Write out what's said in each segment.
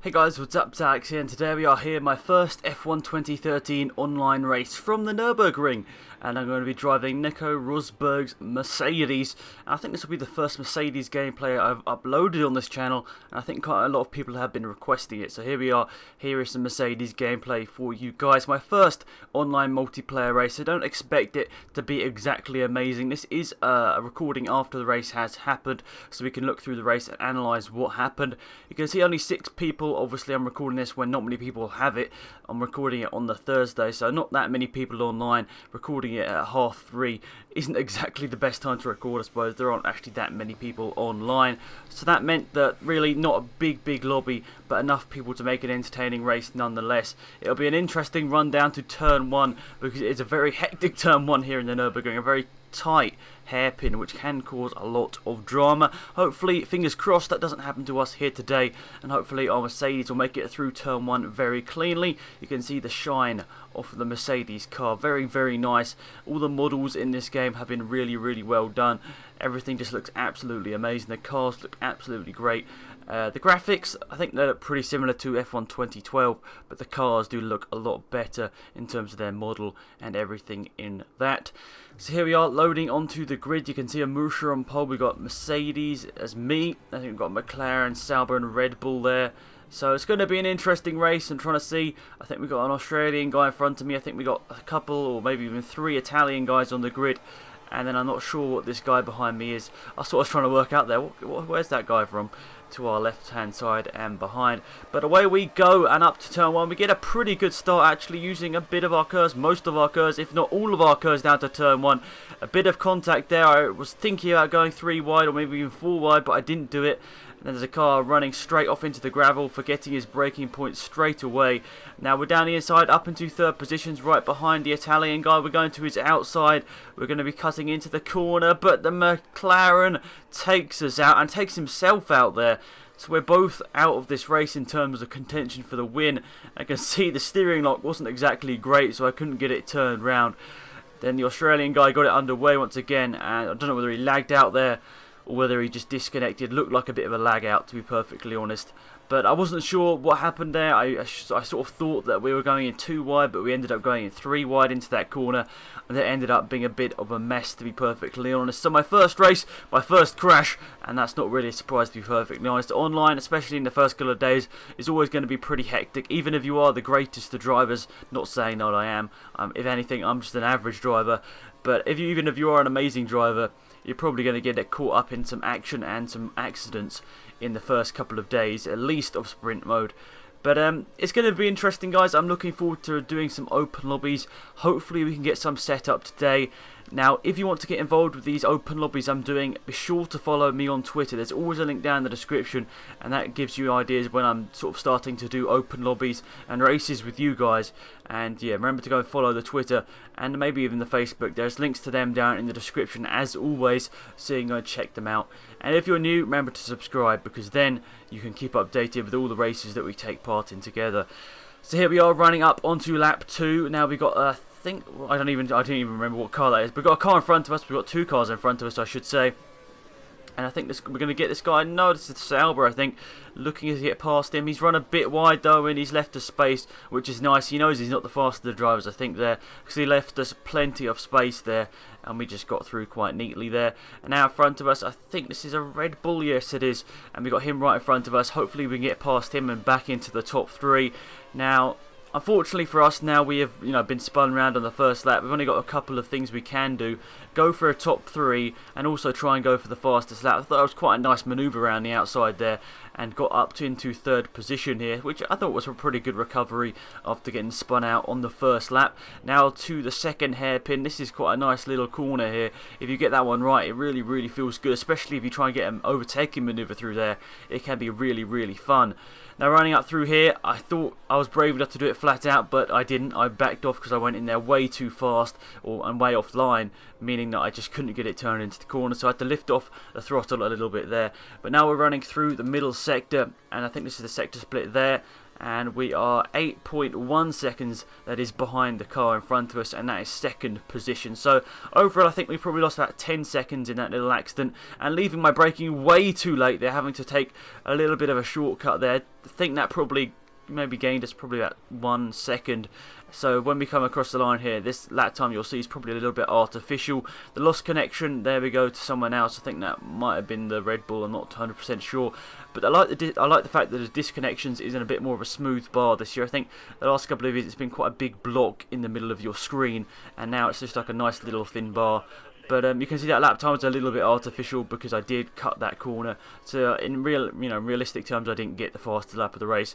Hey guys, what's up? It's Alex here, and today we are here, my first F1 2013 online race from the Nürburgring, and I'm going to be driving Nico Rosberg's Mercedes. And I think this will be the first Mercedes gameplay I've uploaded on this channel, and I think quite a lot of people have been requesting it. So here we are, here is some Mercedes gameplay for you guys. My first online multiplayer race, so don't expect it to be exactly amazing. This is a recording after the race has happened, so we can look through the race and analyse what happened. You can see only 6 people. Obviously I'm recording this when not many people have it. I'm recording it on the Thursday, so not that many people online. Recording it at 3:30 isn't exactly the best time to record, I suppose. There aren't actually that many people online, so that meant that really not a big lobby, but enough people to make an entertaining race nonetheless. It'll be an interesting run down to turn 1, because it's a very hectic turn 1 here in the Nürburgring, a very tight hairpin which can cause a lot of drama. Hopefully, fingers crossed, that doesn't happen to us here today, and hopefully our Mercedes will make it through turn 1 very cleanly. You can see the shine of the Mercedes car, very nice. All the models in this game have been really well done. Everything just looks absolutely amazing. The cars look absolutely great. The graphics, I think they look pretty similar to F1 2012, but the cars do look a lot better in terms of their model and everything in that. So here we are, loading onto the grid. You can see a Musha on pole. We've got Mercedes as me. I think we've got McLaren, Sauber and Red Bull there. So it's going to be an interesting race. I'm trying to see. I think we've got an Australian guy in front of me. I think we've got a couple or maybe even 3 Italian guys on the grid. And then I'm not sure what this guy behind me is. I sort of trying to work out there. Where's that guy from? To our left hand side and behind. But away we go, and up to turn 1. We get a pretty good start actually, using a bit of our curves, most of our curves, if not all of our curves down to turn 1. A bit of contact there. I was thinking about going 3 wide or maybe even 4 wide, but I didn't do it. And then there's a car running straight off into the gravel, forgetting his braking point straight away. Now we're down the inside, up into 3rd positions, right behind the Italian guy. We're going to his outside. We're going to be cutting into the corner, but the McLaren takes us out and takes himself out there. So we're both out of this race in terms of contention for the win. I can see the steering lock wasn't exactly great, so I couldn't get it turned round. Then the Australian guy got it underway once again, and I don't know whether he lagged out there or whether he just disconnected. Looked like a bit of a lag out, to be perfectly honest. But I wasn't sure what happened there. I sort of thought that we were going in 2 wide, but we ended up going in 3 wide into that corner. And that ended up being a bit of a mess, to be perfectly honest. So my first race, my first crash, and that's not really a surprise, to be perfectly honest. Online, especially in the first couple of days, is always going to be pretty hectic. Even if you are the greatest of drivers, not saying that I am. If anything, I'm just an average driver. But even if you are an amazing driver, you're probably going to get caught up in some action and some accidents in the first couple of days, at least of sprint mode. But it's going to be interesting, guys. I'm looking forward to doing some open lobbies. Hopefully we can get some set up today. Now, if you want to get involved with these open lobbies I'm doing, be sure to follow me on Twitter. There's always a link down in the description, and that gives you ideas when I'm sort of starting to do open lobbies and races with you guys. And yeah, remember to go and follow the Twitter and maybe even the Facebook. There's links to them down in the description as always, so you can go check them out. And if you're new, remember to subscribe, because then you can keep updated with all the races that we take part in together. So here we are, running up onto lap 2. Now we've got I don't even remember what car that is. We've got a car in front of us. We've got 2 cars in front of us, I should say. And I think we're going to get this guy. No, this is Sauber, I think. Looking to get past him. He's run a bit wide, though, and he's left us space, which is nice. He knows he's not the fastest of the drivers, I think, there, because he left us plenty of space there, and we just got through quite neatly there. And now in front of us, I think this is a Red Bull. Yes, it is. And we've got him right in front of us. Hopefully we can get past him and back into the top 3. Now, unfortunately for us, now we have been spun around on the first lap. We've only got a couple of things we can do. Go for a top 3 and also try and go for the fastest lap. I thought that was quite a nice manoeuvre around the outside there and got up into 3rd position here, which I thought was a pretty good recovery after getting spun out on the first lap. Now to the 2nd hairpin. This is quite a nice little corner here. If you get that one right, it really feels good, especially if you try and get an overtaking manoeuvre through there. It can be really fun. Now running up through here, I thought I was brave enough to do it flat out, but I didn't. I backed off because I went in there way too fast and way offline, meaning that I just couldn't get it turned into the corner, so I had to lift off the throttle a little bit there. But now we're running through the middle sector, and I think this is the sector split there. and we are 8.1 seconds that is behind the car in front of us, and that is second position. So overall I think we probably lost about 10 seconds in that little accident, and leaving my braking way too late. They're having to take a little bit of a shortcut there. I think that probably maybe gained us probably about 1 second. So when we come across the line here, this lap time you'll see is probably a little bit artificial. The lost connection, there we go, to someone else. I think that might have been the Red Bull, I'm not 100% sure. But I like the fact that the disconnections is in a bit more of a smooth bar this year. I think the last couple of years it's been quite a big block in the middle of your screen, and now it's just like a nice little thin bar. But you can see that lap time is a little bit artificial because I did cut that corner. So in realistic terms, I didn't get the fastest lap of the race.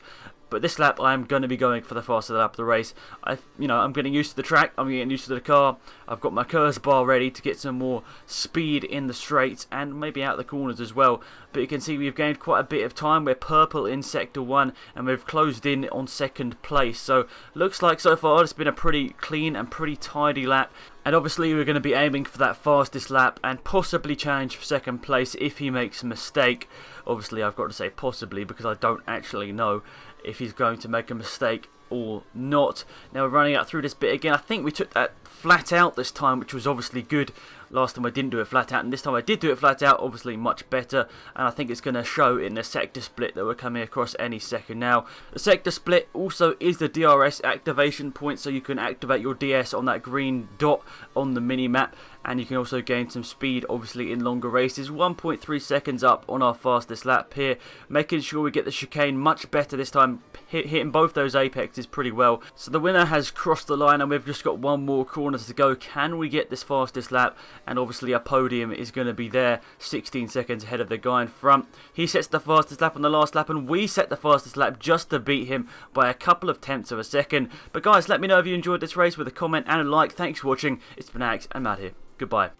But this lap, I'm going to be going for the fastest lap of the race. I'm getting used to the track. I'm getting used to the car. I've got my KERS bar ready to get some more speed in the straights and maybe out the corners as well. But you can see we've gained quite a bit of time. We're purple in Sector 1 and we've closed in on second place. So looks like so far it's been a pretty clean and pretty tidy lap. And obviously we're going to be aiming for that fastest lap and possibly challenge for second place if he makes a mistake. Obviously I've got to say possibly because I don't actually know if he's going to make a mistake or not. Now we're running out through this bit again. I think we took that flat out this time, which was obviously good. Last time I didn't do it flat out, and this time I did do it flat out, obviously much better, and I think it's going to show in the sector split that we're coming across any second now. The sector split also is the DRS activation point, so you can activate your DS on that green dot on the mini-map, and you can also gain some speed, obviously, in longer races. 1.3 seconds up on our fastest lap here, making sure we get the chicane much better this time, hitting both those apexes pretty well. So the winner has crossed the line, and we've just got one more corner to go. Can we get this fastest lap? And obviously a podium is going to be there, 16 seconds ahead of the guy in front. He sets the fastest lap on the last lap, and we set the fastest lap just to beat him by a couple of tenths of a second. But guys, let me know if you enjoyed this race with a comment and a like. Thanks for watching. It's been Alex and Matt here. Goodbye.